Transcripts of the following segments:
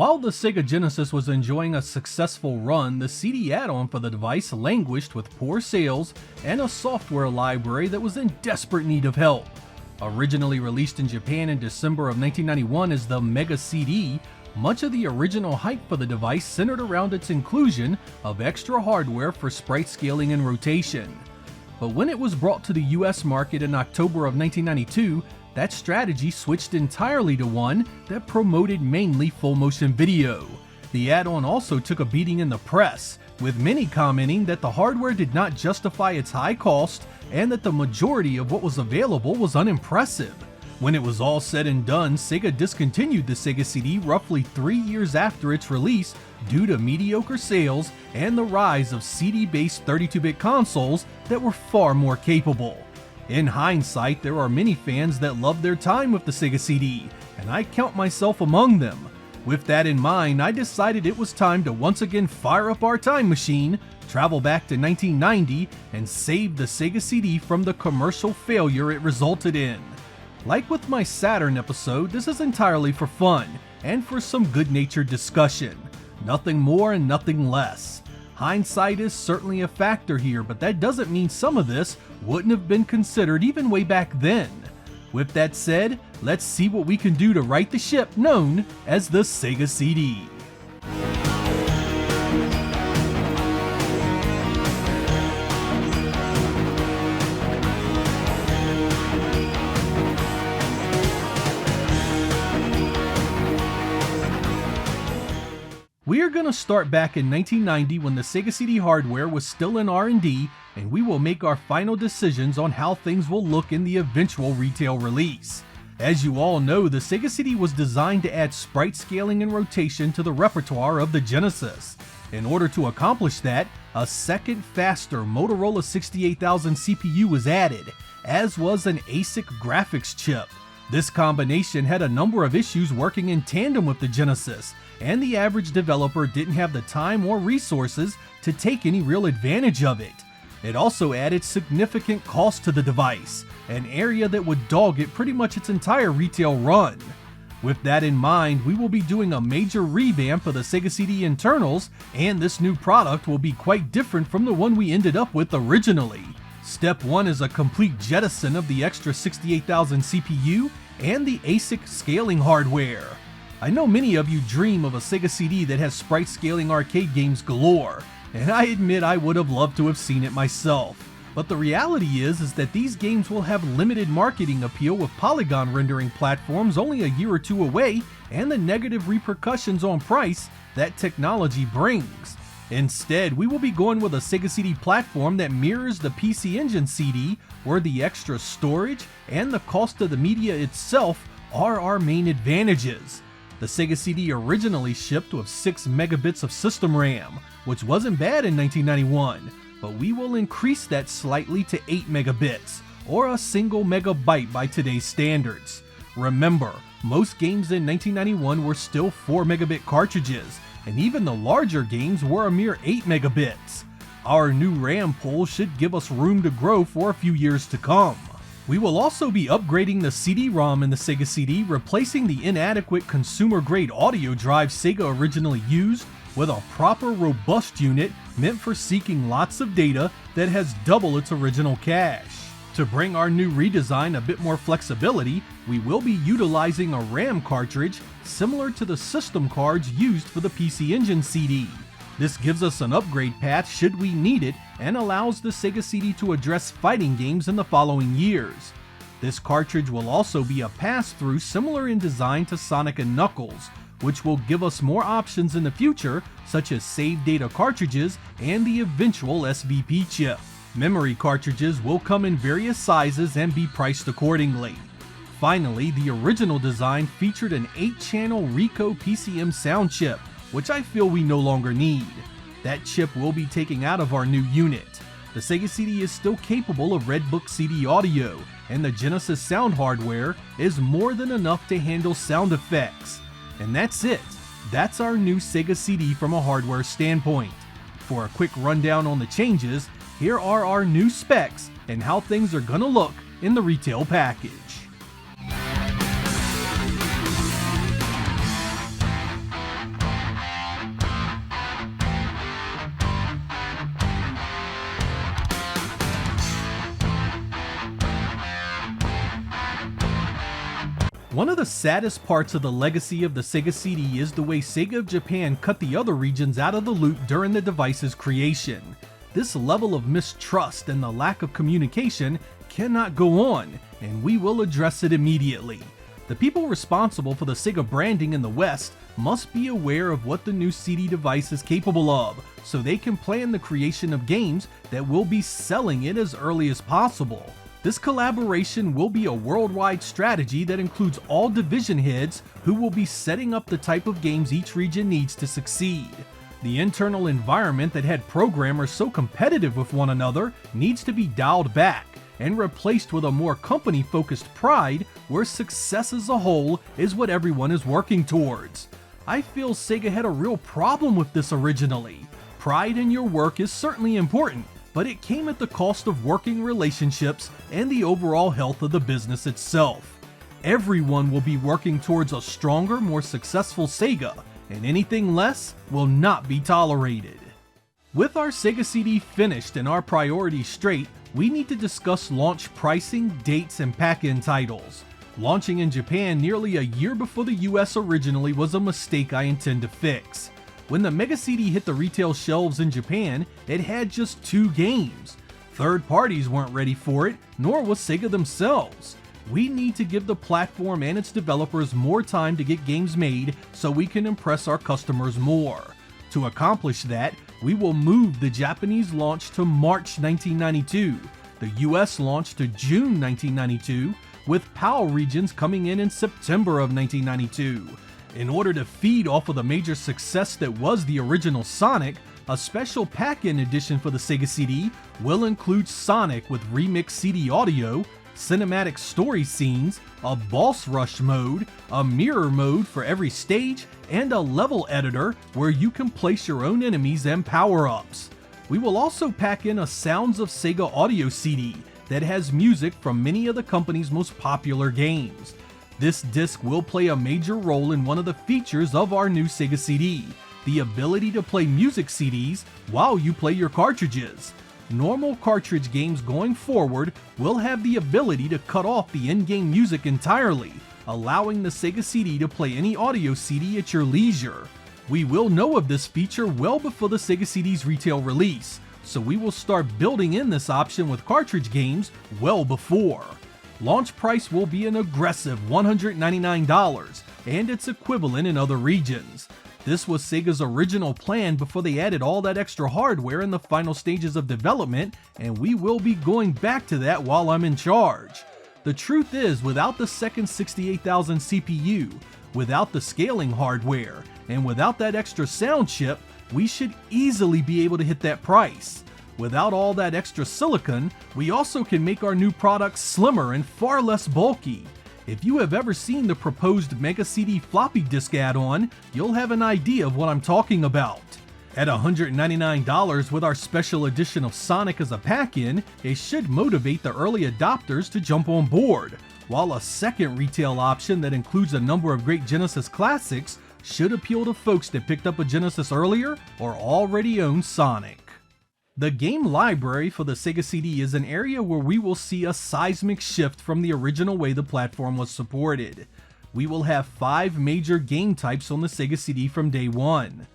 While the Sega Genesis was enjoying a successful run, the CD add-on for the device languished with poor sales and a software library that was in desperate need of help. Originally released in Japan in December of 1991 as the Mega CD, much of the original hype for the device centered around its inclusion of extra hardware for sprite scaling and rotation. But when it was brought to the US market in October of 1992, that strategy switched entirely to one that promoted mainly full motion video. The add-on also took a beating in the press, with many commenting that the hardware did not justify its high cost and that the majority of what was available was unimpressive. When it was all said and done, Sega discontinued the Sega CD roughly 3 years after its release due to mediocre sales and the rise of CD-based 32-bit consoles that were far more capable. In hindsight, there are many fans that loved their time with the Sega CD, and I count myself among them. With that in mind, I decided it was time to once again fire up our time machine, travel back to 1990, and save the Sega CD from the commercial failure it resulted in. Like with my Saturn episode, this is entirely for fun, and for some good-natured discussion. Nothing more and nothing less. Hindsight is certainly a factor here, but that doesn't mean some of this wouldn't have been considered even way back then. With that said, let's see what we can do to right the ship known as the Sega CD. We are going to start back in 1990 when the Sega CD hardware was still in R&D, and we will make our final decisions on how things will look in the eventual retail release. As you all know, the Sega CD was designed to add sprite scaling and rotation to the repertoire of the Genesis. In order to accomplish that, a second faster Motorola 68000 CPU was added, as was an ASIC graphics chip. This combination had a number of issues working in tandem with the Genesis, and the average developer didn't have the time or resources to take any real advantage of it. It also added significant cost to the device, an area that would dog it pretty much its entire retail run. With that in mind, we will be doing a major revamp of the Sega CD internals, and this new product will be quite different from the one we ended up with originally. Step 1 is a complete jettison of the extra 68000 CPU and the ASIC scaling hardware. I know many of you dream of a Sega CD that has sprite scaling arcade games galore, and I admit I would have loved to have seen it myself. But the reality is that these games will have limited marketing appeal with polygon rendering platforms only a year or two away, and the negative repercussions on price that technology brings. Instead, we will be going with a Sega CD platform that mirrors the PC Engine CD, where the extra storage and the cost of the media itself are our main advantages. The Sega CD originally shipped with 6 megabits of system RAM, which wasn't bad in 1991, but we will increase that slightly to 8 megabits, or a single megabyte by today's standards. Remember, most games in 1991 were still 4 megabit cartridges, and even the larger games were a mere 8 megabits. Our new RAM pool should give us room to grow for a few years to come. We will also be upgrading the CD-ROM in the Sega CD, replacing the inadequate consumer-grade audio drive Sega originally used with a proper robust unit meant for seeking lots of data that has double its original cache. To bring our new redesign a bit more flexibility, we will be utilizing a RAM cartridge similar to the system cards used for the PC Engine CD. This gives us an upgrade path should we need it, and allows the Sega CD to address fighting games in the following years. This cartridge will also be a pass-through similar in design to Sonic & Knuckles, which will give us more options in the future, such as save data cartridges and the eventual SVP chip. Memory cartridges will come in various sizes and be priced accordingly. Finally, the original design featured an 8-channel Rico PCM sound chip, which I feel we no longer need. That chip will be taken out of our new unit. The Sega CD is still capable of Redbook CD audio, and the Genesis sound hardware is more than enough to handle sound effects. And that's it. That's our new Sega CD from a hardware standpoint. For a quick rundown on the changes, here are our new specs and how things are gonna look in the retail package. One of the saddest parts of the legacy of the Sega CD is the way Sega of Japan cut the other regions out of the loop during the device's creation. This level of mistrust and the lack of communication cannot go on, and we will address it immediately. The people responsible for the Sega branding in the West must be aware of what the new CD device is capable of, so they can plan the creation of games that will be selling it as early as possible. This collaboration will be a worldwide strategy that includes all division heads who will be setting up the type of games each region needs to succeed. The internal environment that had programmers so competitive with one another needs to be dialed back and replaced with a more company-focused pride where success as a whole is what everyone is working towards. I feel Sega had a real problem with this originally. Pride in your work is certainly important, but it came at the cost of working relationships and the overall health of the business itself. Everyone will be working towards a stronger, more successful Sega, and anything less will not be tolerated. With our Sega CD finished and our priorities straight, we need to discuss launch pricing, dates, and pack-in titles. Launching in Japan nearly a year before the US originally was a mistake I intend to fix. When the Mega CD hit the retail shelves in Japan, it had just 2 games. Third parties weren't ready for it, nor was Sega themselves. We need to give the platform and its developers more time to get games made so we can impress our customers more. To accomplish that, we will move the Japanese launch to March 1992, the US launch to June 1992, with PAL regions coming in September of 1992. In order to feed off of the major success that was the original Sonic, a special pack-in edition for the Sega CD will include Sonic with remixed CD audio, cinematic story scenes, a boss rush mode, a mirror mode for every stage, and a level editor where you can place your own enemies and power-ups. We will also pack in a Sounds of Sega audio CD that has music from many of the company's most popular games. This disc will play a major role in one of the features of our new Sega CD, the ability to play music CDs while you play your cartridges. Normal cartridge games going forward will have the ability to cut off the in-game music entirely, allowing the Sega CD to play any audio CD at your leisure. We will know of this feature well before the Sega CD's retail release, so we will start building in this option with cartridge games well before. Launch price will be an aggressive $199 and its equivalent in other regions. This was Sega's original plan before they added all that extra hardware in the final stages of development, and we will be going back to that while I'm in charge. The truth is, without the second 68,000 CPU, without the scaling hardware, and without that extra sound chip, we should easily be able to hit that price. Without all that extra silicon, we also can make our new product slimmer and far less bulky. If you have ever seen the proposed Mega CD floppy disk add-on, you'll have an idea of what I'm talking about. At $199 with our special edition of Sonic as a pack-in, it should motivate the early adopters to jump on board, while a second retail option that includes a number of great Genesis classics should appeal to folks that picked up a Genesis earlier or already own Sonic. The game library for the Sega CD is an area where we will see a seismic shift from the original way the platform was supported. We will have 5 major game types on the Sega CD from day one.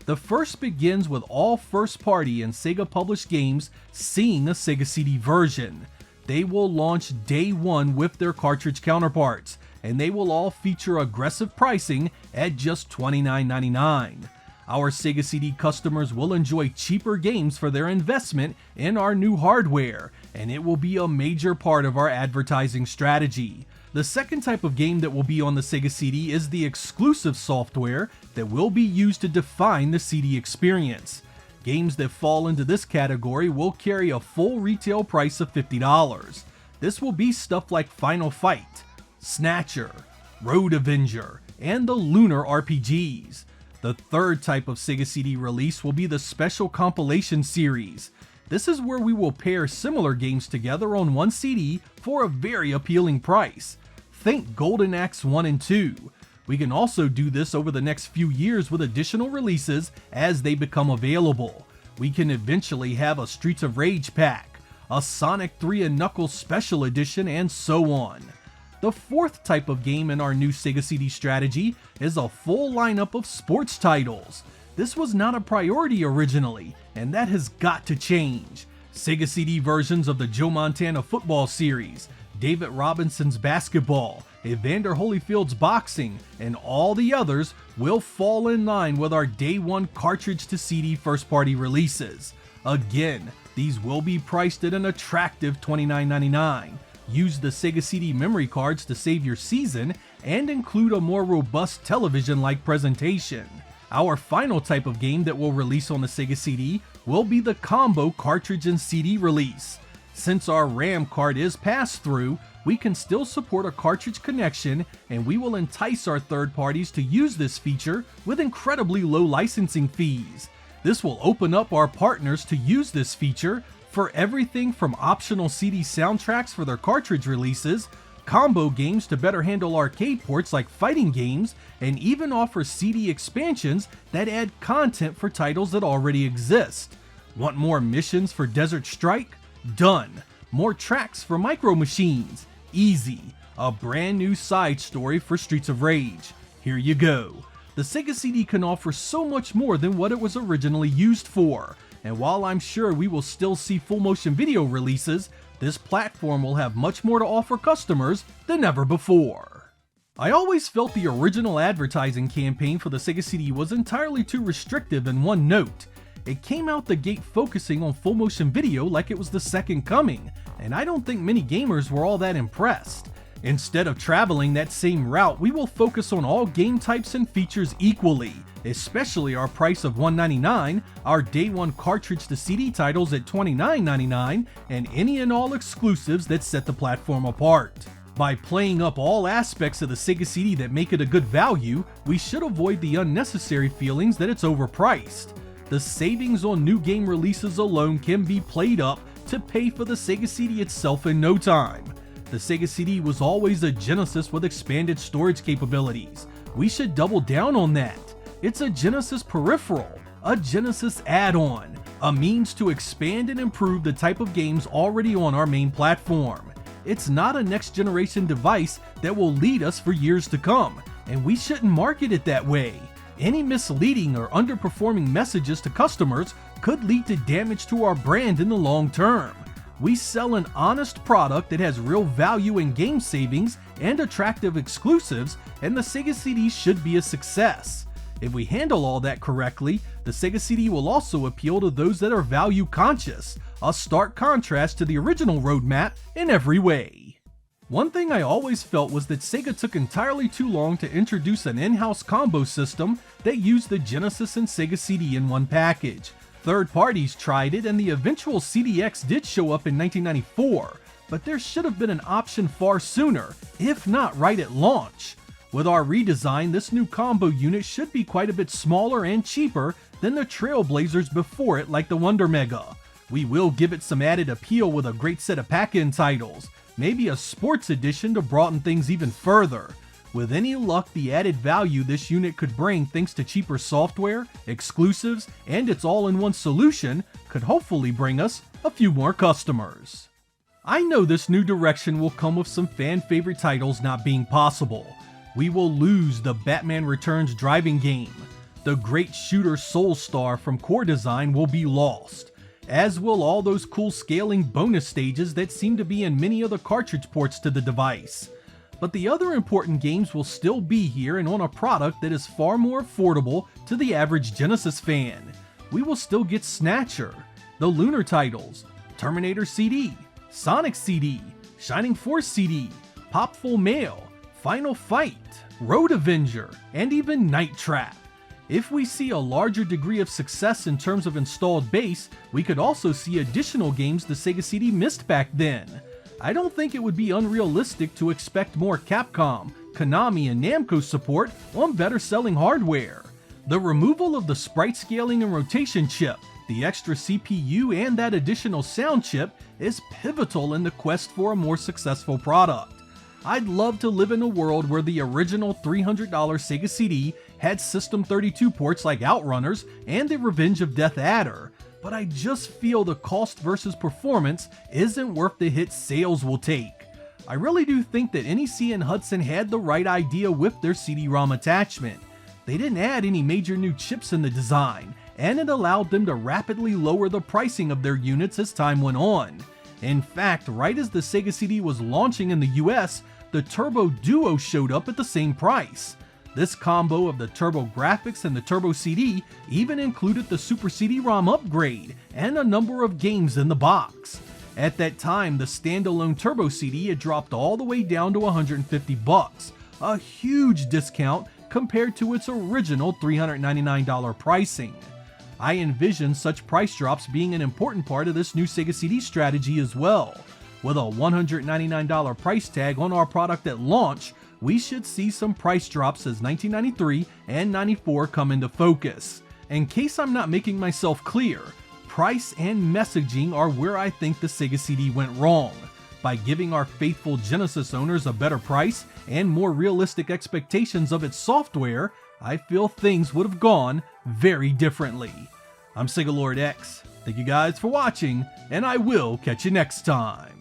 The first begins with all first-party and Sega-published games seeing a Sega CD version. They will launch day one with their cartridge counterparts, and they will all feature aggressive pricing at just $29.99. Our Sega CD customers will enjoy cheaper games for their investment in our new hardware, and it will be a major part of our advertising strategy. The second type of game that will be on the Sega CD is the exclusive software that will be used to define the CD experience. Games that fall into this category will carry a full retail price of $50. This will be stuff like Final Fight, Snatcher, Road Avenger, and the Lunar RPGs. The third type of Sega CD release will be the Special Compilation Series. This is where we will pair similar games together on one CD for a very appealing price. Think Golden Axe 1 and 2. We can also do this over the next few years with additional releases as they become available. We can eventually have a Streets of Rage pack, a Sonic 3 and Knuckles Special Edition, and so on. The fourth type of game in our new Sega CD strategy is a full lineup of sports titles. This was not a priority originally, and that has got to change. Sega CD versions of the Joe Montana football series, David Robinson's basketball, Evander Holyfield's boxing, and all the others will fall in line with our day one cartridge to CD first party releases. Again, these will be priced at an attractive $29.99. Use the Sega CD memory cards to save your season and include a more robust television-like presentation. Our final type of game that will release on the Sega CD will be the combo cartridge and CD release. Since our RAM card is pass-through, we can still support a cartridge connection, and we will entice our third parties to use this feature with incredibly low licensing fees. This will open up our partners to use this feature for everything from optional CD soundtracks for their cartridge releases, combo games to better handle arcade ports like fighting games, and even offer CD expansions that add content for titles that already exist. Want more missions for Desert Strike? Done. More tracks for Micro Machines? Easy. A brand new side story for Streets of Rage? Here you go. The Sega CD can offer so much more than what it was originally used for. And while I'm sure we will still see full motion video releases, this platform will have much more to offer customers than ever before. I always felt the original advertising campaign for the Sega CD was entirely too restrictive in one note. It came out the gate focusing on full motion video like it was the second coming, and I don't think many gamers were all that impressed. Instead of traveling that same route, we will focus on all game types and features equally, especially our price of $199, our day one cartridge to CD titles at $29.99, and any and all exclusives that set the platform apart. By playing up all aspects of the Sega CD that make it a good value, we should avoid the unnecessary feelings that it's overpriced. The savings on new game releases alone can be played up to pay for the Sega CD itself in no time. The Sega CD was always a Genesis with expanded storage capabilities. We should double down on that. It's a Genesis peripheral, a Genesis add-on, a means to expand and improve the type of games already on our main platform. It's not a next-generation device that will lead us for years to come, and we shouldn't market it that way. Any misleading or underperforming messages to customers could lead to damage to our brand in the long term. We sell an honest product that has real value in game savings and attractive exclusives, and the Sega CD should be a success. If we handle all that correctly, the Sega CD will also appeal to those that are value conscious, a stark contrast to the original roadmap in every way. One thing I always felt was that Sega took entirely too long to introduce an in-house combo system that used the Genesis and Sega CD in one package. Third parties tried it, and the eventual CDX did show up in 1994, but there should have been an option far sooner, if not right at launch. With our redesign, this new combo unit should be quite a bit smaller and cheaper than the Trailblazers before it, like the Wonder Mega. We will give it some added appeal with a great set of pack-in titles, maybe a sports edition to broaden things even further. With any luck, the added value this unit could bring thanks to cheaper software, exclusives, and its all-in-one solution could hopefully bring us a few more customers. I know this new direction will come with some fan-favorite titles not being possible. We will lose the Batman Returns driving game. The great shooter Soulstar from Core Design will be lost, as will all those cool scaling bonus stages that seem to be in many of the cartridge ports to the device. But the other important games will still be here and on a product that is far more affordable to the average Genesis fan. We will still get Snatcher, the Lunar titles, Terminator CD, Sonic CD, Shining Force CD, Popful Mail, Final Fight, Road Avenger, and even Night Trap. If we see a larger degree of success in terms of installed base, we could also see additional games the Sega CD missed back then. I don't think it would be unrealistic to expect more Capcom, Konami, and Namco support on better selling hardware. The removal of the sprite scaling and rotation chip, the extra CPU, and that additional sound chip is pivotal in the quest for a more successful product. I'd love to live in a world where the original $300 Sega CD had System 32 ports like Outrunners and the Revenge of Death Adder, but I just feel the cost versus performance isn't worth the hit sales will take. I really do think that NEC and Hudson had the right idea with their CD-ROM attachment. They didn't add any major new chips in the design, and it allowed them to rapidly lower the pricing of their units as time went on. In fact, right as the Sega CD was launching in the US, the Turbo Duo showed up at the same price. This combo of the Turbo graphics and the Turbo CD even included the Super CD-ROM upgrade and a number of games in the box. At that time, the standalone Turbo CD had dropped all the way down to $150, a huge discount compared to its original $399 pricing. I envision such price drops being an important part of this new Sega CD strategy as well. With a $199 price tag on our product at launch, we should see some price drops as 1993 and 94 come into focus. In case I'm not making myself clear, price and messaging are where I think the Sega CD went wrong. By giving our faithful Genesis owners a better price and more realistic expectations of its software, I feel things would have gone very differently. I'm Sega Lord X. Thank you guys for watching, and I will catch you next time.